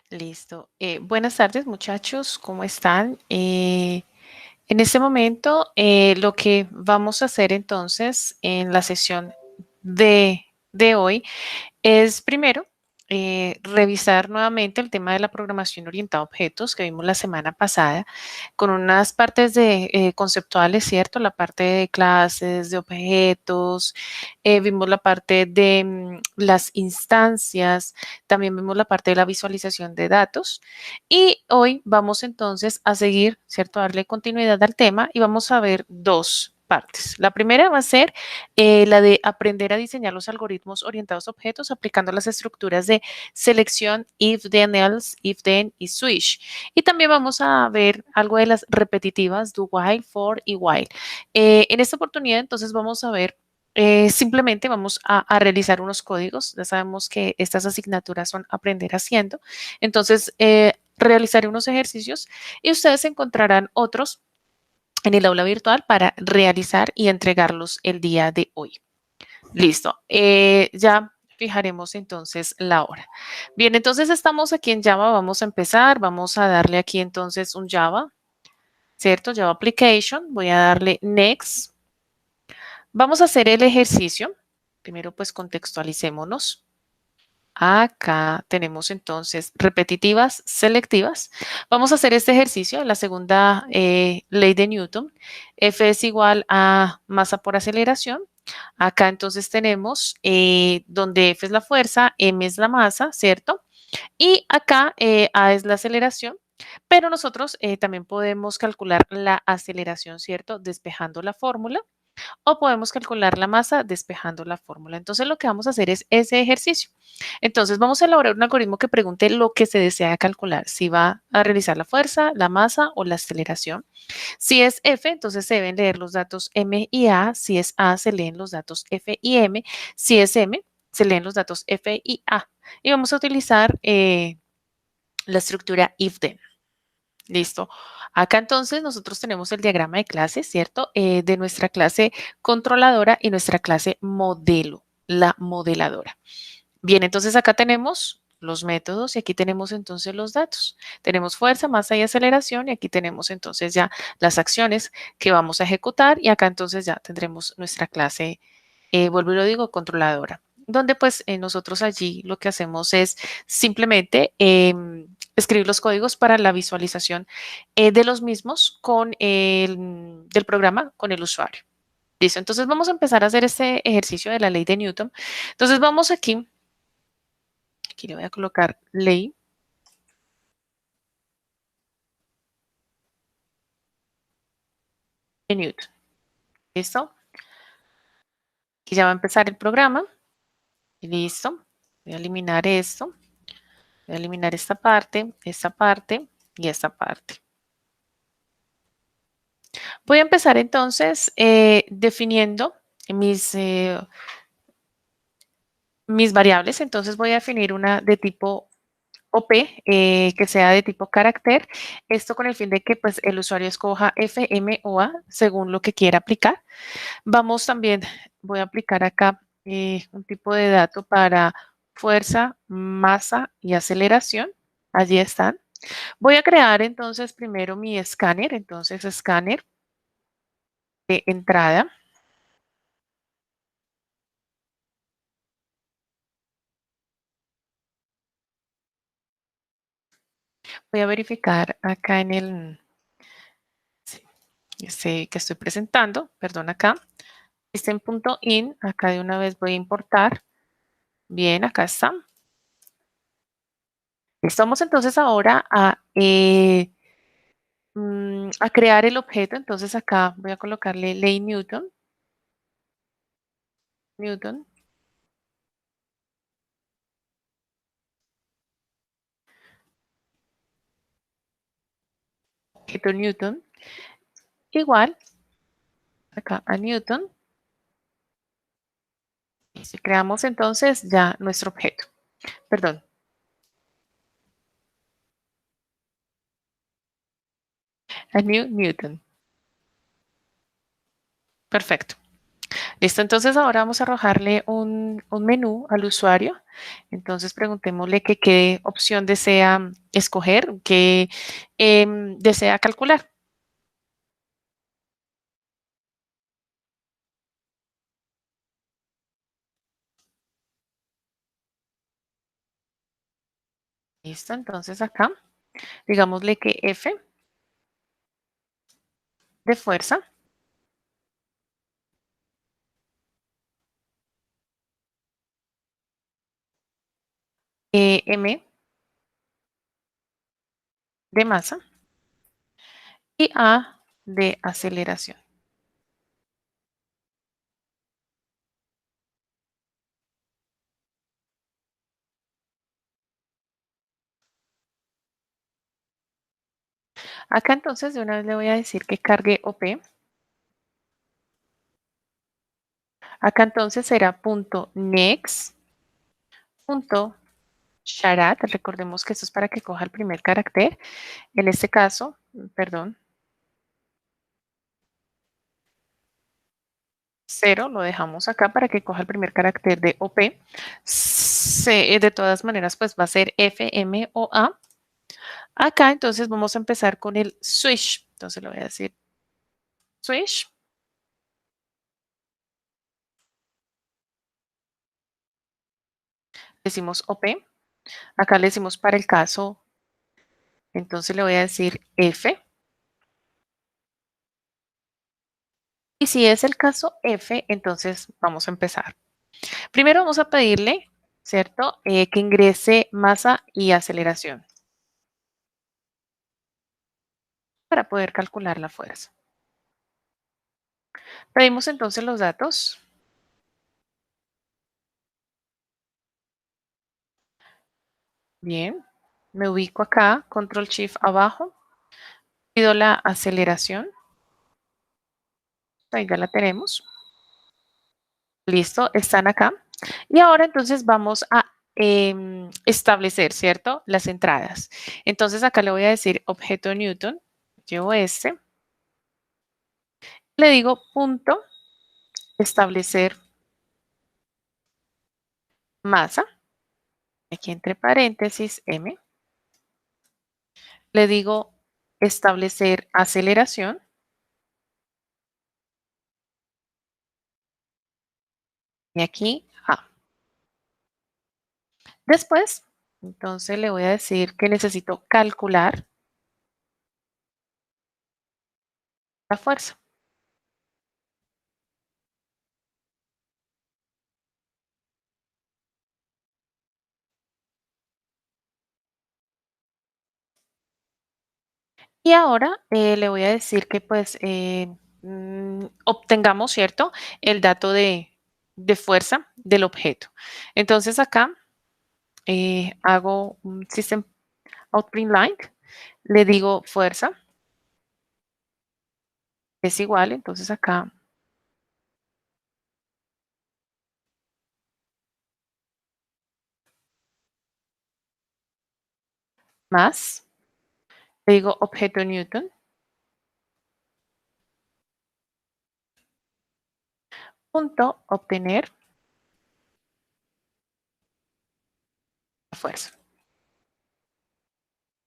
Listo. Buenas tardes, muchachos. ¿Cómo están? En este momento, lo que vamos a hacer entonces en la sesión de hoy es primero revisar nuevamente el tema de la programación orientada a objetos que vimos la semana pasada con unas partes conceptuales, ¿cierto? La parte de clases, de objetos, vimos la parte de las instancias, también vimos la parte de la visualización de datos y hoy vamos entonces a seguir, ¿cierto? A darle continuidad al tema y vamos a ver dos partes. La primera va a ser la de aprender a diseñar los algoritmos orientados a objetos aplicando las estructuras de selección, if, then, else, if, then y switch. Y también vamos a ver algo de las repetitivas, do, while, for y while. En esta oportunidad entonces vamos a ver simplemente vamos a realizar unos códigos. Ya sabemos que estas asignaturas son aprender haciendo. Entonces, realizaré unos ejercicios y ustedes encontrarán otros en el aula virtual para realizar y entregarlos el día de hoy. Listo. Ya fijaremos entonces la hora. Bien, entonces estamos aquí en Java. Vamos a empezar. Vamos a darle aquí entonces un Java, ¿cierto? Java Application. Voy a darle Next. Vamos a hacer el ejercicio. Primero, pues contextualicémonos. Acá tenemos entonces repetitivas, selectivas. Vamos a hacer este ejercicio, la segunda ley de Newton. F es igual a masa por aceleración. Acá entonces tenemos donde F es la fuerza, M es la masa, ¿cierto? Y acá A es la aceleración. Pero nosotros también podemos calcular la aceleración, ¿cierto? Despejando la fórmula o podemos calcular la masa despejando la fórmula. Entonces lo que vamos a hacer es ese ejercicio. Entonces vamos a elaborar un algoritmo que pregunte lo que se desea calcular, si va a realizar la fuerza, la masa o la aceleración. Si es F, entonces se deben leer los datos M y A. Si es A, se leen los datos F y M. Si es M, se leen los datos F y A. Y vamos a utilizar la estructura if-then. Listo. Acá entonces nosotros tenemos el diagrama de clases, ¿cierto? De nuestra clase controladora y nuestra clase modelo, la modeladora. Bien, entonces acá tenemos los métodos y aquí tenemos entonces los datos. Tenemos fuerza, masa y aceleración y aquí tenemos entonces ya las acciones que vamos a ejecutar y acá entonces ya tendremos nuestra clase, vuelvo y lo digo, controladora, donde pues nosotros allí lo que hacemos es simplemente escribir los códigos para la visualización de los mismos con del programa con el usuario. Listo, entonces vamos a empezar a hacer este ejercicio de la ley de Newton. Entonces vamos aquí le voy a colocar ley de Newton. ¿Listo? Aquí ya va a empezar el programa. Listo. Voy a eliminar esto. Voy a eliminar esta parte y esta parte. Voy a empezar entonces definiendo mis variables. Entonces voy a definir una de tipo OP, que sea de tipo carácter. Esto con el fin de que pues, el usuario escoja F, M o A según lo que quiera aplicar. Vamos también, voy a aplicar acá un tipo de dato para fuerza, masa y aceleración. Allí están. Voy a crear entonces primero mi escáner. Entonces, escáner de entrada. Voy a verificar acá en el que estoy presentando, perdón, acá. Está en punto .in. Acá de una vez voy a importar. Bien, acá está. Estamos entonces ahora a crear el objeto. Entonces acá voy a colocarle ley Newton. Newton. Objeto Newton. Igual acá a Newton. Y si creamos entonces ya nuestro objeto. Perdón. A new Newton. Perfecto. Listo, entonces ahora vamos a arrojarle un menú al usuario. Entonces preguntémosle que qué opción desea escoger, qué desea calcular. Listo, entonces acá, digámosle que F de fuerza, M de masa y A de aceleración. Acá entonces de una vez le voy a decir que cargue OP. Acá entonces será punto next, punto charat. Recordemos que esto es para que coja el primer carácter. En este caso, perdón, 0 lo dejamos acá para que coja el primer carácter de OP. De todas maneras, pues va a ser F, M o A. Acá entonces vamos a empezar con el switch. Entonces le voy a decir switch. Decimos OP. Acá le decimos para el caso, entonces le voy a decir F. Y si es el caso F, entonces vamos a empezar. Primero vamos a pedirle, ¿cierto? Que ingrese masa y aceleración para poder calcular la fuerza. Pedimos entonces los datos. Bien. Me ubico acá, control shift abajo. Pido la aceleración. Ahí ya la tenemos. Listo, están acá. Y ahora entonces vamos a establecer, ¿cierto? Las entradas. Entonces acá le voy a decir objeto Newton. Llevo este. Le digo punto, establecer masa. Aquí entre paréntesis M. Le digo establecer aceleración. Y aquí A. Después, entonces le voy a decir que necesito calcular la fuerza. Y ahora le voy a decir que pues obtengamos, ¿cierto? El dato de fuerza del objeto. Entonces acá hago un System Out Print Line, le digo fuerza, es igual, entonces acá más, le digo objeto Newton, punto obtener la fuerza.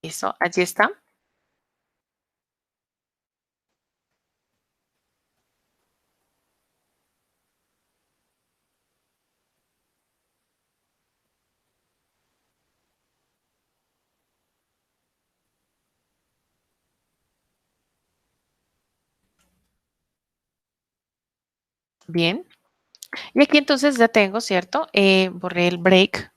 Eso, allí está. Bien. Y aquí entonces ya tengo, ¿cierto? Borré el break.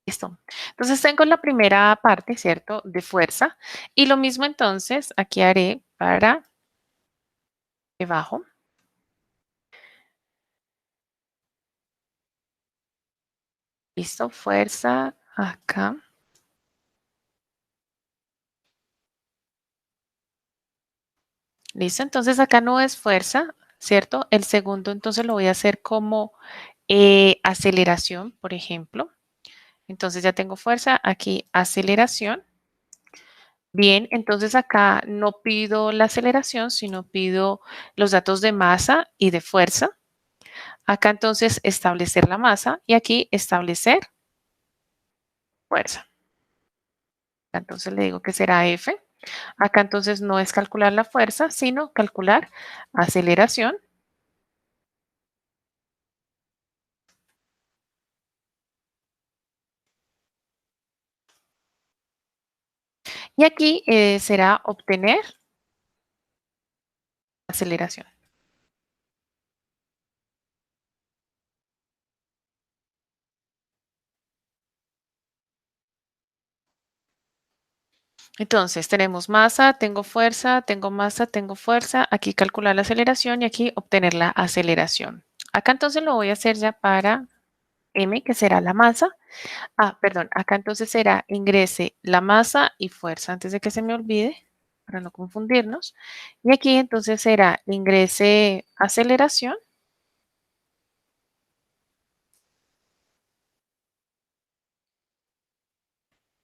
Listo. Entonces tengo la primera parte, ¿cierto? De fuerza. Y lo mismo entonces aquí haré para debajo. Listo, fuerza acá. Listo, entonces acá no es fuerza, ¿cierto? El segundo entonces lo voy a hacer como aceleración, por ejemplo. Entonces ya tengo fuerza, aquí aceleración. Bien, entonces acá no pido la aceleración, sino pido los datos de masa y de fuerza. Acá entonces establecer la masa y aquí establecer fuerza. Entonces le digo que será F. Acá entonces no es calcular la fuerza, sino calcular aceleración. Y aquí será obtener aceleración. Entonces tenemos masa, tengo fuerza, tengo masa, tengo fuerza. Aquí calcular la aceleración y aquí obtener la aceleración. Acá entonces lo voy a hacer ya para M, que será la masa. Ah, perdón, acá entonces será ingrese la masa y fuerza, antes de que se me olvide, para no confundirnos. Y aquí entonces será ingrese aceleración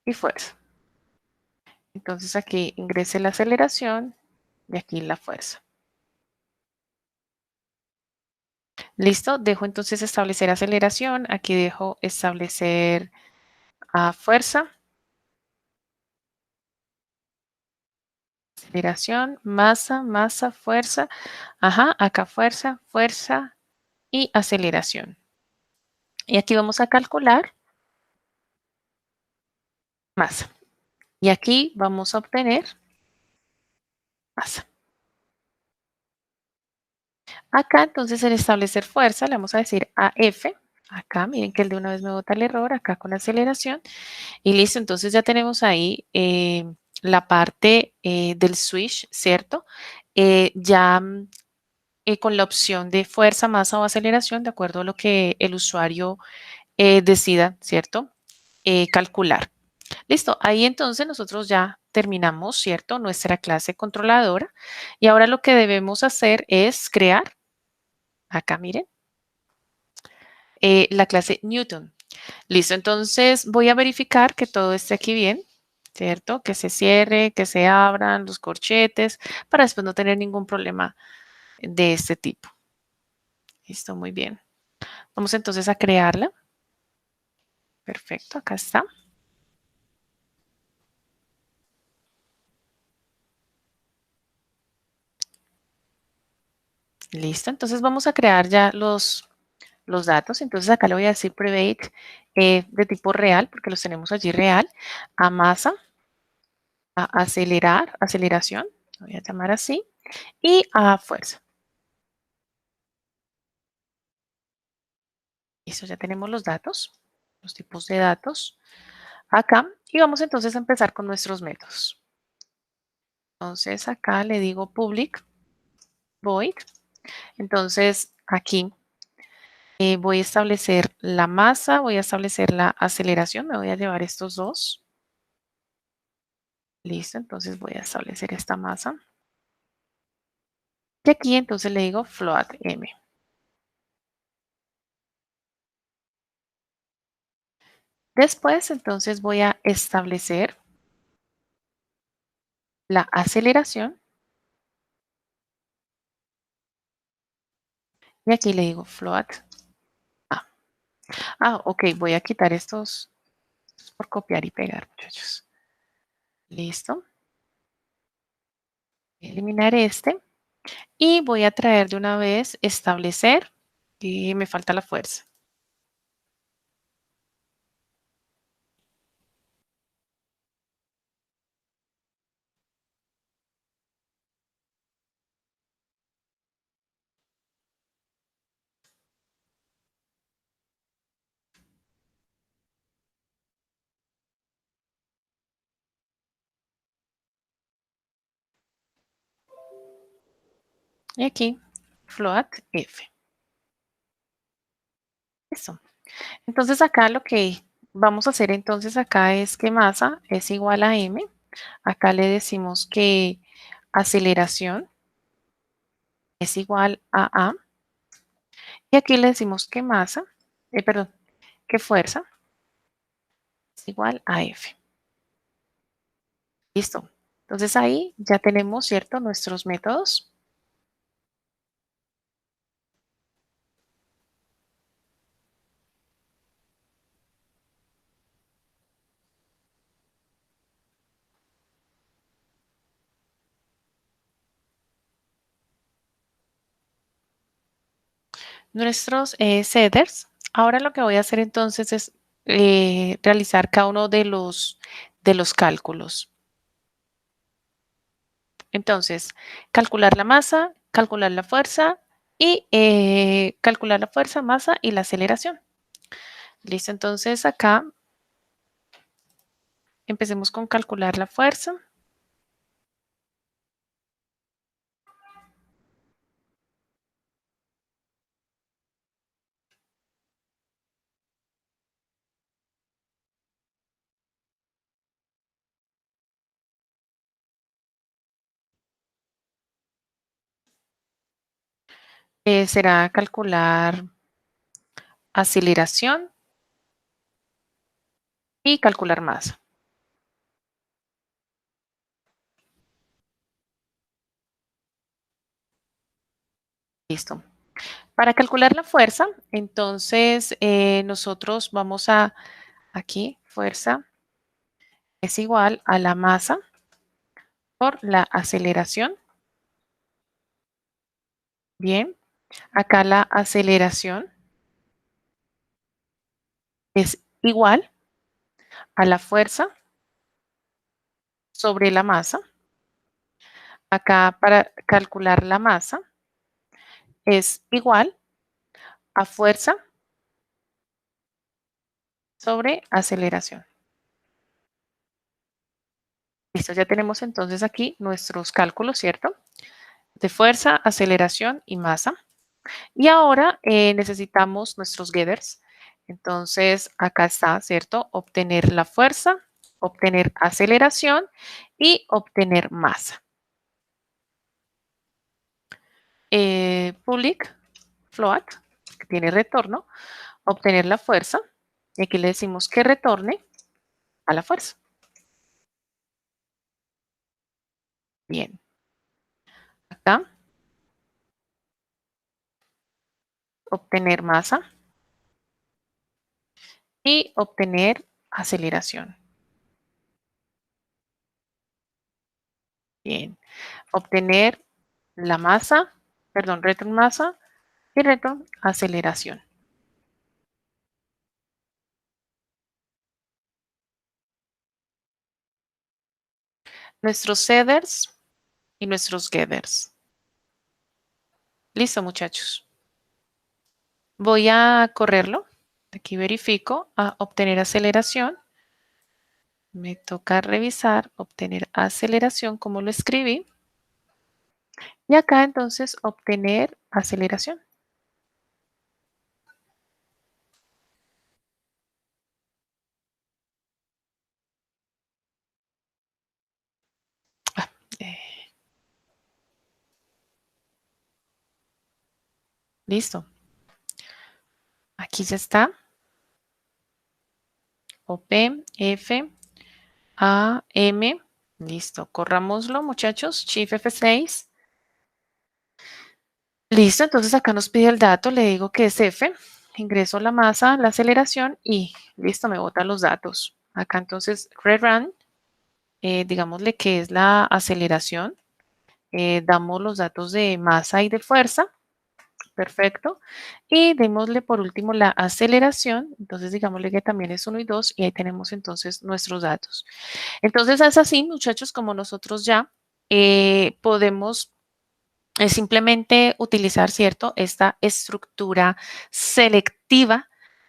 y fuerza. Entonces aquí ingrese la aceleración y aquí la fuerza. Listo, dejo entonces establecer aceleración, aquí dejo establecer fuerza, aceleración, masa, masa, fuerza. Ajá, acá fuerza, fuerza y aceleración. Y aquí vamos a calcular masa. Y aquí vamos a obtener masa. Acá entonces en establecer fuerza le vamos a decir a F. Acá miren que él de una vez me bota el error, acá con aceleración. Y listo, entonces ya tenemos ahí la parte del switch, ¿cierto? Ya con la opción de fuerza, masa o aceleración, de acuerdo a lo que el usuario decida, ¿cierto? Calcular. Listo, ahí entonces nosotros ya terminamos, ¿cierto? Nuestra clase controladora. Y ahora lo que debemos hacer es crear, acá miren, la clase Newton. Listo, entonces voy a verificar que todo esté aquí bien, ¿cierto? Que se cierre, que se abran los corchetes, para después no tener ningún problema de este tipo. Listo, muy bien. Vamos entonces a crearla. Perfecto, acá está. Listo, entonces vamos a crear ya los datos. Entonces acá le voy a decir private de tipo real, porque los tenemos allí real, a masa, a acelerar, aceleración, lo voy a llamar así, y a fuerza. Listo, ya tenemos los datos, los tipos de datos acá, y vamos entonces a empezar con nuestros métodos. Entonces acá le digo public void. Entonces aquí voy a establecer la masa, voy a establecer la aceleración, me voy a llevar estos dos. Listo, entonces voy a establecer esta masa. Y aquí entonces le digo float m. Después entonces voy a establecer la aceleración y aquí le digo float a. Ok, voy a quitar estos por copiar y pegar, muchachos. Listo. Eliminar este y voy a traer de una vez establecer y me falta la fuerza. Y aquí float f. Eso. Entonces acá lo que vamos a hacer entonces acá es que masa es igual a m. Acá le decimos que aceleración es igual a A. Y aquí le decimos que masa, perdón, que fuerza es igual a F. Listo. Entonces ahí ya tenemos, ¿cierto? Nuestros métodos. Nuestros setters. Ahora lo que voy a hacer entonces es realizar cada uno de los cálculos. Entonces, calcular la masa, calcular la fuerza y calcular la fuerza, masa y la aceleración. Listo, entonces acá empecemos con calcular la fuerza. Será calcular aceleración y calcular masa. Listo. Para calcular la fuerza, entonces nosotros vamos a, aquí, fuerza es igual a la masa por la aceleración. Bien, acá la aceleración es igual a la fuerza sobre la masa. Acá para calcular la masa es igual a fuerza sobre aceleración. Listo, ya tenemos entonces aquí nuestros cálculos, ¿cierto? De fuerza, aceleración y masa. Y ahora necesitamos nuestros getters. Entonces, acá está, ¿cierto? Obtener la fuerza, obtener aceleración y obtener masa. Public float, que tiene retorno, obtener la fuerza. Y aquí le decimos que retorne a la fuerza. Bien. Acá, obtener masa y obtener aceleración. Bien. Obtener la masa, perdón, retorno masa y retorno aceleración. Nuestros setters y nuestros getters. Listo, muchachos. Voy a correrlo. Aquí verifico a obtener aceleración. Me toca revisar, obtener aceleración, como lo escribí. Y acá entonces obtener aceleración. Ah, listo. Aquí ya está. OP, F, A, M. Listo. Corrámoslo, muchachos. Shift F6. Listo. Entonces acá nos pide el dato. Le digo que es F. Ingreso la masa, la aceleración y listo, me bota los datos. Acá entonces rerun, digámosle que es la aceleración. Damos los datos de masa y de fuerza. Perfecto. Y démosle por último la aceleración. Entonces digámosle que también es 1 y 2 y ahí tenemos entonces nuestros datos. Entonces es así, muchachos, como nosotros ya podemos simplemente utilizar, ¿cierto? Esta estructura selectiva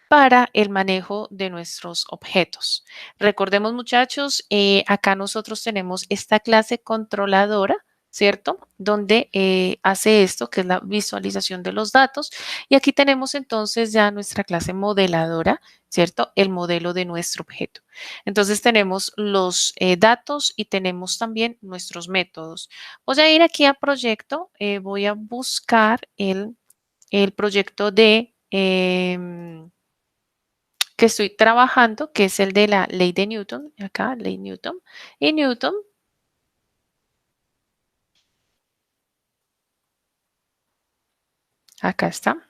para el manejo de nuestros objetos. Recordemos, muchachos, acá nosotros tenemos esta clase controladora, ¿cierto? Donde hace esto, que es la visualización de los datos. Y aquí tenemos entonces ya nuestra clase modeladora, ¿cierto? El modelo de nuestro objeto. Entonces tenemos los datos y tenemos también nuestros métodos. Voy a ir aquí a proyecto, voy a buscar el proyecto de que estoy trabajando, que es el de la ley de Newton, acá, ley Newton, y Newton, Acá está.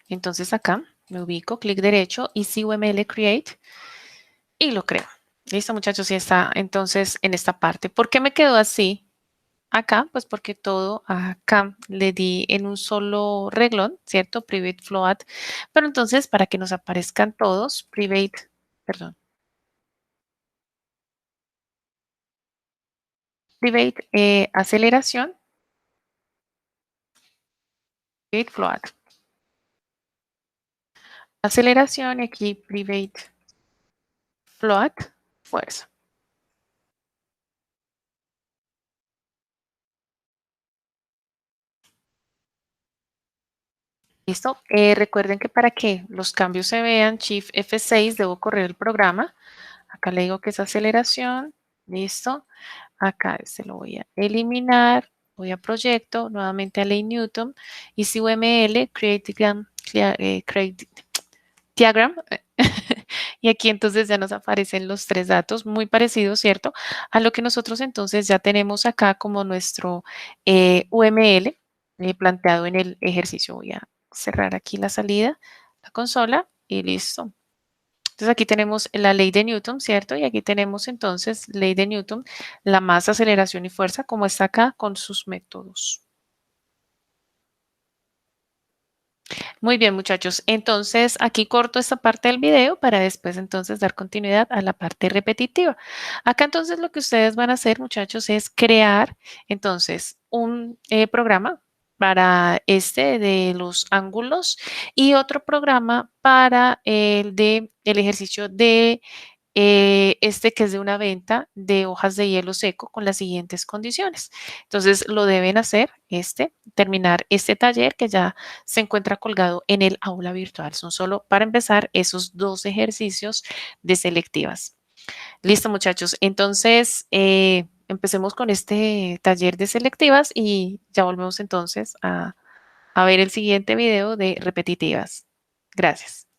Entonces acá me ubico, clic derecho, Easy UML Create y lo creo. Listo, muchachos, y está entonces en esta parte. ¿Por qué me quedó así? Acá, pues porque todo acá le di en un solo reglón, ¿cierto? Private float. Pero entonces, para que nos aparezcan todos, private, perdón, private aceleración, private float. Aceleración y aquí private float, fuerza. ¿Listo? Recuerden que para que los cambios se vean, Shift F6, debo correr el programa. Acá le digo que es aceleración. Listo. Acá se lo voy a eliminar. Voy a proyecto, nuevamente a ley Newton. Y si UML, create diagram. Y aquí entonces ya nos aparecen los tres datos, muy parecidos, ¿cierto? A lo que nosotros entonces ya tenemos acá como nuestro UML planteado en el ejercicio. Voy a cerrar aquí la salida, la consola y listo. Entonces aquí tenemos la ley de Newton, ¿cierto? Y aquí tenemos entonces ley de Newton, la masa, aceleración y fuerza, como está acá con sus métodos. Muy bien, muchachos. Entonces, aquí corto esta parte del video para después entonces dar continuidad a la parte repetitiva. Acá entonces lo que ustedes van a hacer, muchachos, es crear entonces un programa para este de los ángulos y otro programa para el de el ejercicio de este que es de una venta de hojas de hielo seco con las siguientes condiciones. Entonces lo deben hacer, terminar este taller que ya se encuentra colgado en el aula virtual. Son solo para empezar esos dos ejercicios de selectivas. Listo, muchachos. Entonces, empecemos con este taller de selectivas y ya volvemos entonces a ver el siguiente video de repetitivas. Gracias.